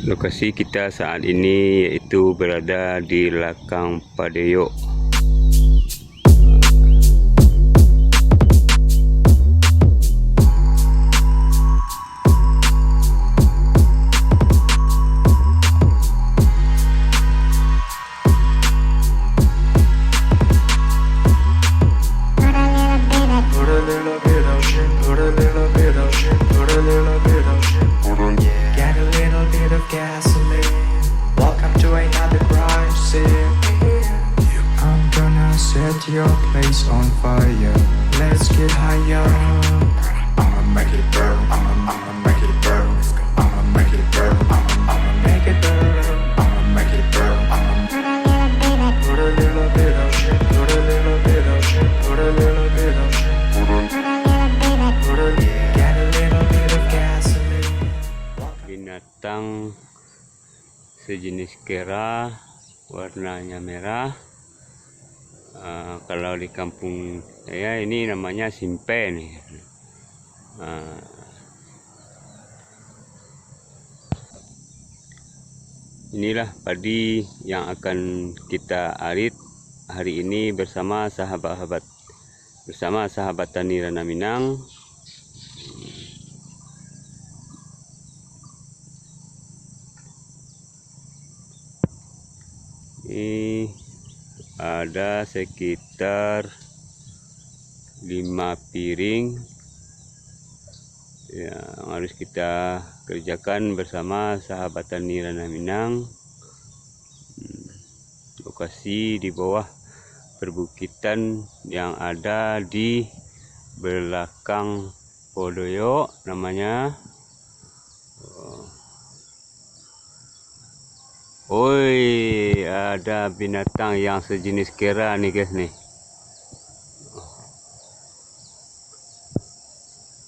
Lokasi kita saat ini yaitu berada di Lakang Padeyok. Set your place on fire. Let's get higher. I'ma make it burn. I'ma make it burn. I'ma make it burn. I'ma make it burn. I'ma make it burn. Put a little bit of shit. Put a little bit of shit. Put a little bit of shit. Get a little bit of gasoline. Binatang sejenis kera, warnanya merah. Kalau di kampung saya ini namanya simpen nih. Inilah padi yang akan kita arit hari ini bersama sahabat tani Rana Minang. Ini ada sekitar 5 piring yang harus kita kerjakan bersama sahabat tani Rana Minang. Lokasi di bawah perbukitan yang ada di belakang Padeyok namanya. Oi, ada binatang yang sejenis kera nih guys nih.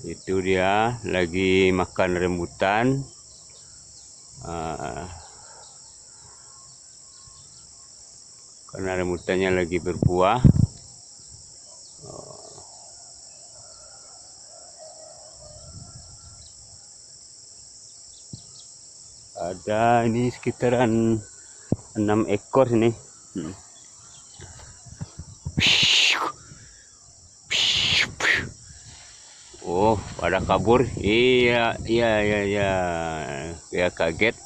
Itu dia lagi makan rambutan. Karena rambutannya lagi berbuah. Ada ini sekitaran 6 ekor ini. Oh, pada kabur. Iya. Ya kaget.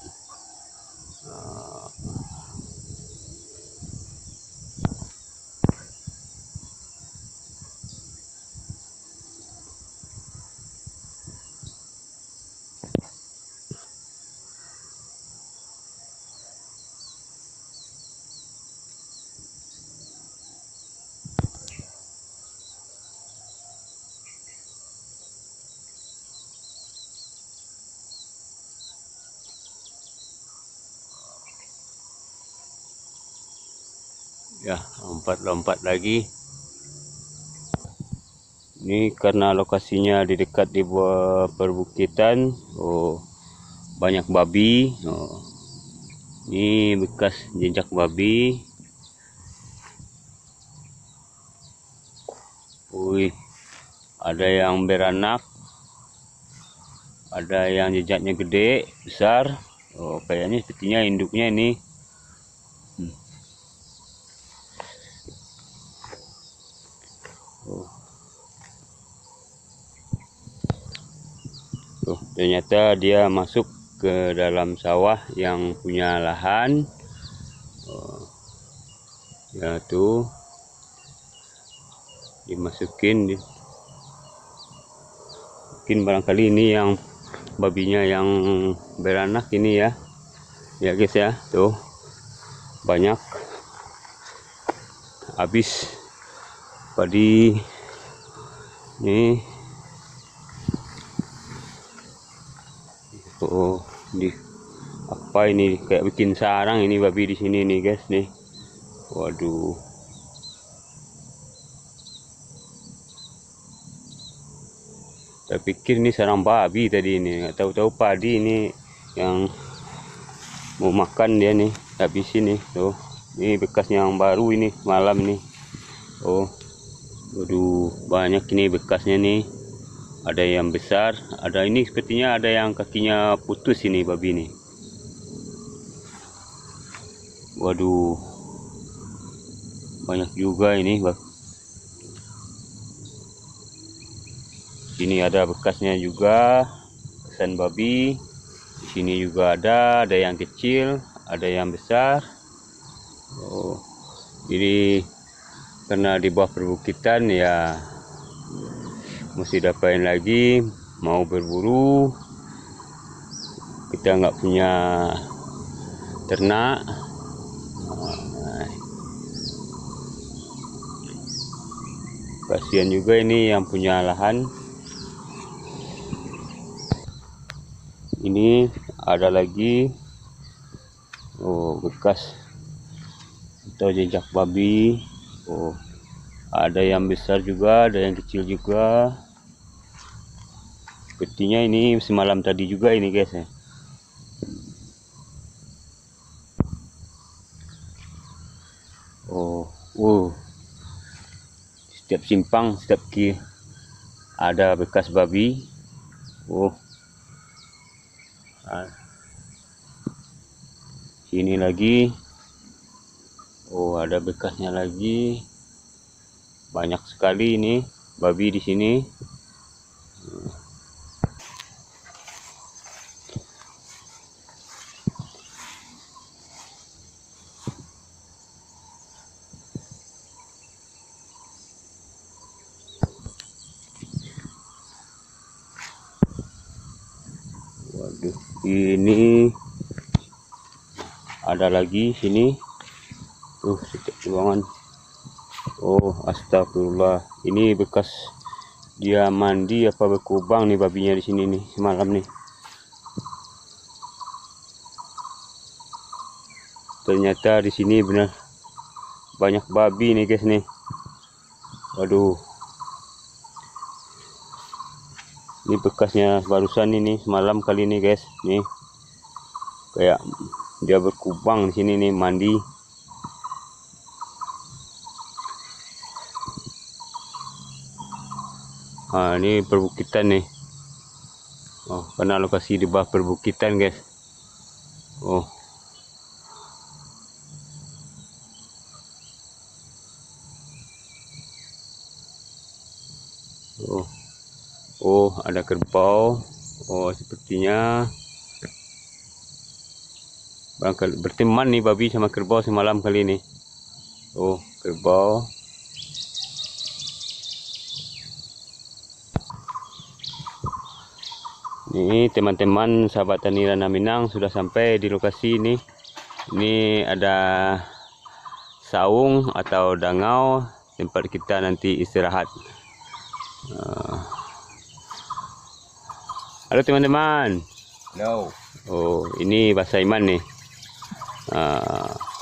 Ya, lompat lagi. Ini karena lokasinya di dekat di bawah perbukitan. Oh, banyak babi. Oh, ini bekas jejak babi. Wih, ada yang beranak, ada yang jejaknya gede, besar. Oh, kayaknya sepertinya induknya ini. Tuh, ternyata dia masuk ke dalam sawah yang punya lahan. Ya tuh, dimasukin. Mungkin barangkali ini yang babinya yang beranak ini ya. Ya guys ya, tuh banyak habis padi nih. Oh, di apa ini kayak bikin sarang ini babi di sini nih guys nih. Waduh. Saya pikir ini sarang babi tadi ini, nggak tahu-tahu padi ini yang mau makan dia nih, habisin nih. Tuh, ini bekasnya yang baru ini malam nih. Oh, waduh, banyak ini bekasnya nih. Ada yang besar, ada ini sepertinya ada yang kakinya putus ini babi nih. Waduh, banyak juga ini, Bang. Sini ada bekasnya juga, besan babi. Di sini juga ada yang kecil, ada yang besar. Oh, jadi karena di bawah perbukitan ya mesti dapain lagi, mau berburu kita nggak punya ternak. Kasihan juga ini yang punya lahan. Ini ada lagi, oh, bekas atau jejak babi. Oh, ada yang besar juga, ada yang kecil juga. Sepertinya ini semalam tadi juga ini, guys ya. Oh, setiap simpang, setiap kiri ada bekas babi. Oh, sini lagi. Oh, ada bekasnya lagi. Banyak sekali ini babi di sini. Waduh, ini ada lagi sini. Tuh, setiap ruangan. Oh, astagfirullah. Ini bekas dia mandi apa berkubang nih babinya di sini nih semalam nih. Ternyata di sini benar banyak babi nih, guys nih. Waduh. Ini bekasnya barusan ini semalam kali ini, guys. Nih. Kayak dia berkubang di sini nih mandi. Nah, ini perbukitan nih. Oh, karena lokasi di bawah perbukitan, guys. Oh. Oh. Oh, ada kerbau. Oh, sepertinya barangkali berteman nih babi sama kerbau semalam kali ini. Oh, kerbau. Ini teman-teman sahabat tani Ranah Minang sudah sampai di lokasi ini. Ini ada saung atau dangau tempat kita nanti istirahat. Halo teman-teman. Halo. Oh, ini bahasa Iman nih.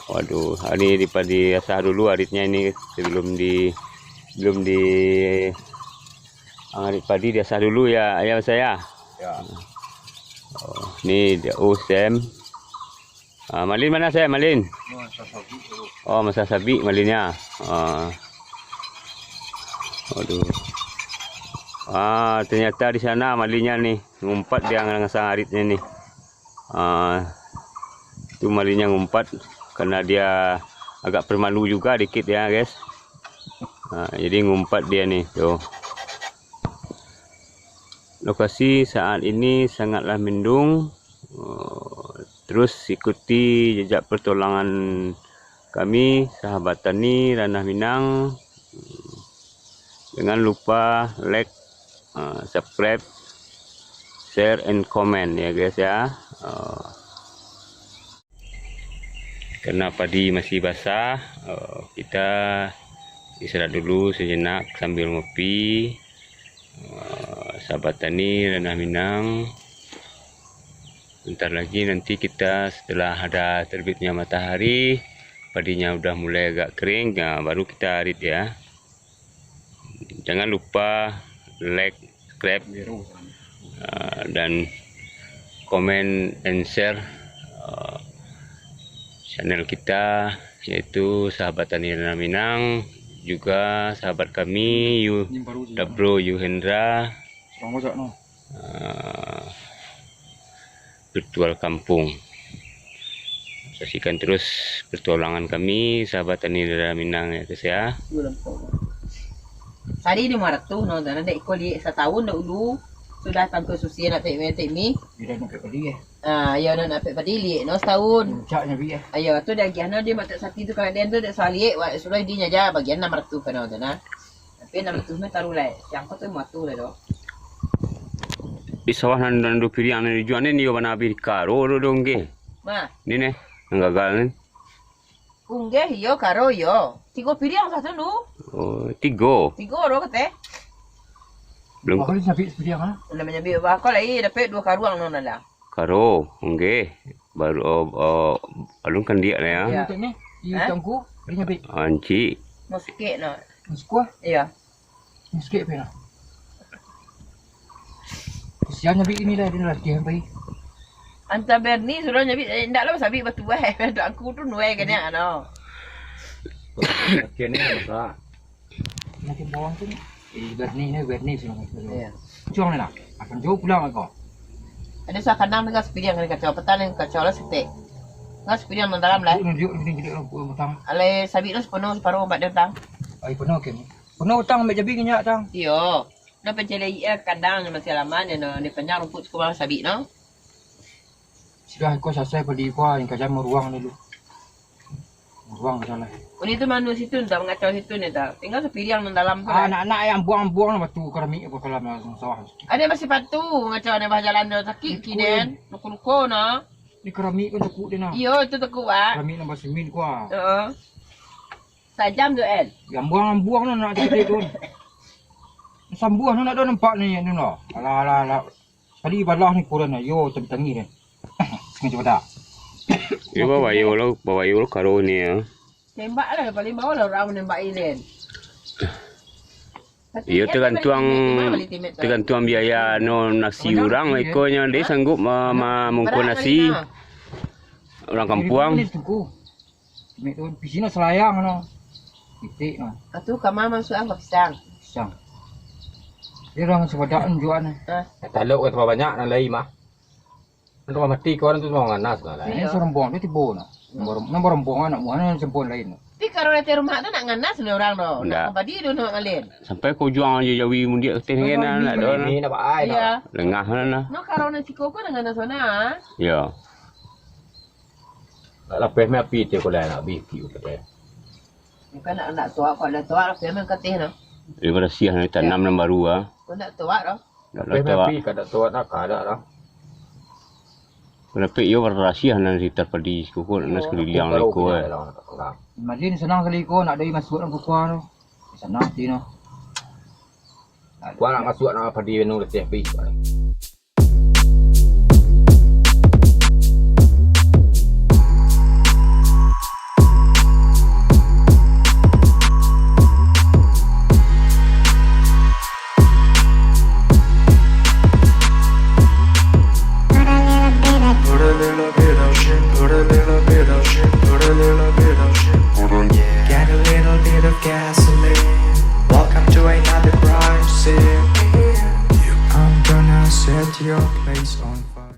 Waduh, ini diasah dulu aritnya ini sebelum di arit padi diasah dulu ya, ayah saya. Ya. Oh, ini dia Sam. Malin mana saya? Malin? Oh, masa sabi malinnya. Waduh. Ternyata di sana malinnya nih ngumpat dia ngasang aritnya nih. Itu malinnya ngumpat karena dia agak permalu juga dikit ya, guys. Jadi ngumpat dia nih tuh. Lokasi saat ini sangatlah mendung. Terus ikuti jejak pertolongan kami sahabat tani Ranah Minang. Jangan lupa like, subscribe, share and comment ya, guys ya. Karena padi masih basah, kita istirahat dulu sejenak sambil ngopi. Sahabat tani Ranah Minang, bentar lagi nanti kita setelah ada terbitnya matahari, padinya udah mulai agak kering, baru kita arit ya. Jangan lupa like, subscribe, dan komen and share channel kita, yaitu sahabat tani Ranah Minang, juga sahabat kami Dabro Yuhendra, virtual kampung. saksikan terus pertolongan kami sahabat tani daerah Minang ya guys ya. Tadi di Maratu no, dan ada ikut di setahun dahulu sudah tanpa susi nak tek mi. Dia nak pergi ya. Ya nak pedili no setahun. Caknya bi ya. Ayo tu dah giana dia mata sakit tu kan dia tu dah salik wa sudah dia aja bagian 600 kan na. Tapi 600 me taruh lai. Yang kau tu matu le do. Di sawah nan do piriang ni juan ni yo bana bir karo do dongge. Ma, Ni ne gagal ni. ungge yo karo yo. Tiga piriang satu nu. Oh, 3. Tiga ro kate. Belum Kau ni sampai seperti apa? Namanya bi ba ko lai dapat 2 karuang no nala. karo nggih. Baru alun kan dia lah ya. Ya. Ni ni tangku dia sampai Anci. Mau sikit no. sekolah. Ya. Sikit pe lah. Kesiannya bi ini dah dia lagi sampai. Anta Berni suruh nyabi ndak lah sabi batu weh. Dak aku tu nuai kena no. Kene masa. Nanti bawang tu ni. Berni sudah. Ya. Cuang ni lah. Akan jauh pulang kau. Ada sa kanang dengan sepiriang dengan kacau petan dengan kacau lah sitik. Ngas sepiriang nang dalam lah. Dia ni jadi orang hutang. Ale sabi lu sepenuh separuh obat datang. Ai penuh ke ni. Penuh hutang ambil jabi kenyak tang. Yo. Na pencelai ia kandang masih lama ni panjang rumput sekolah sabi no. Sudah kau selesai pergi kau yang kerja meruang dulu. Meruang ke sana. Uni tu manu situ ndak mengacau situ ni dah. Tinggal sepiriang nang dalam tu. Lah. Anak-anak yang buang-buang batu keramik apa kalau masuk sawah. Ada masih patu ngacau ni bah jalan dia sakit kinen. Nuku-nuku no. Ni keramik kan tekuk dia nak. Yo tu teku ah. Keramik nambah semin kau. Heeh. Sajam tu El. Yang buang nak jadi tu. Sambuah nak ada nampak ni ni lah. Alah. Tadi balah ni kurang yo tangi dia. Sengaja pada. Yo bawa yo karo ni ya. Tembak lah paling bawah lah orang menembak Iren. Iyo tergantung biaya no nasi orang ekonya dia sanggup mengko nasi orang kampung. Ni tuku. Mek tu pisina selayang no. Titik no. Atu kamar masuk apa pisang. Pisang. Dia orang sepadaan jual ni. Taluk ke tempat banyak nak lagi mah. Untuk mati kau orang tu mau nganas lah. Ini seorang buang dia tiba no. Nombor rombongan nak mana sempurna lain. Tapi kalau nanti rumah tu nak nganas ni orang tu. Ndak. Nak padi tu nak ngalin. Sampai kau juang je jawi mundia keteng nak ada. Ini nak ai dah. Ya. Lengah lah. No kalau nak ciko pun nak nganas sana. Ya. Lapis me api tu kau nak biki udah. Bukan nak tua kalau nak tua lah memang ketih no. Daripada siah ni tanam yang baru ah. Kau nak tua tu. Dah Lapis me tahu. api kada tuat nak kada dah. Kenapa iyo berrasiah nanti terpadi kuku nak sekeliling leko eh. Imagine senang kali kau nak dari masuk dalam kukuan tu. Senang ti no. Kau nak masuk nak padi menu letih pi.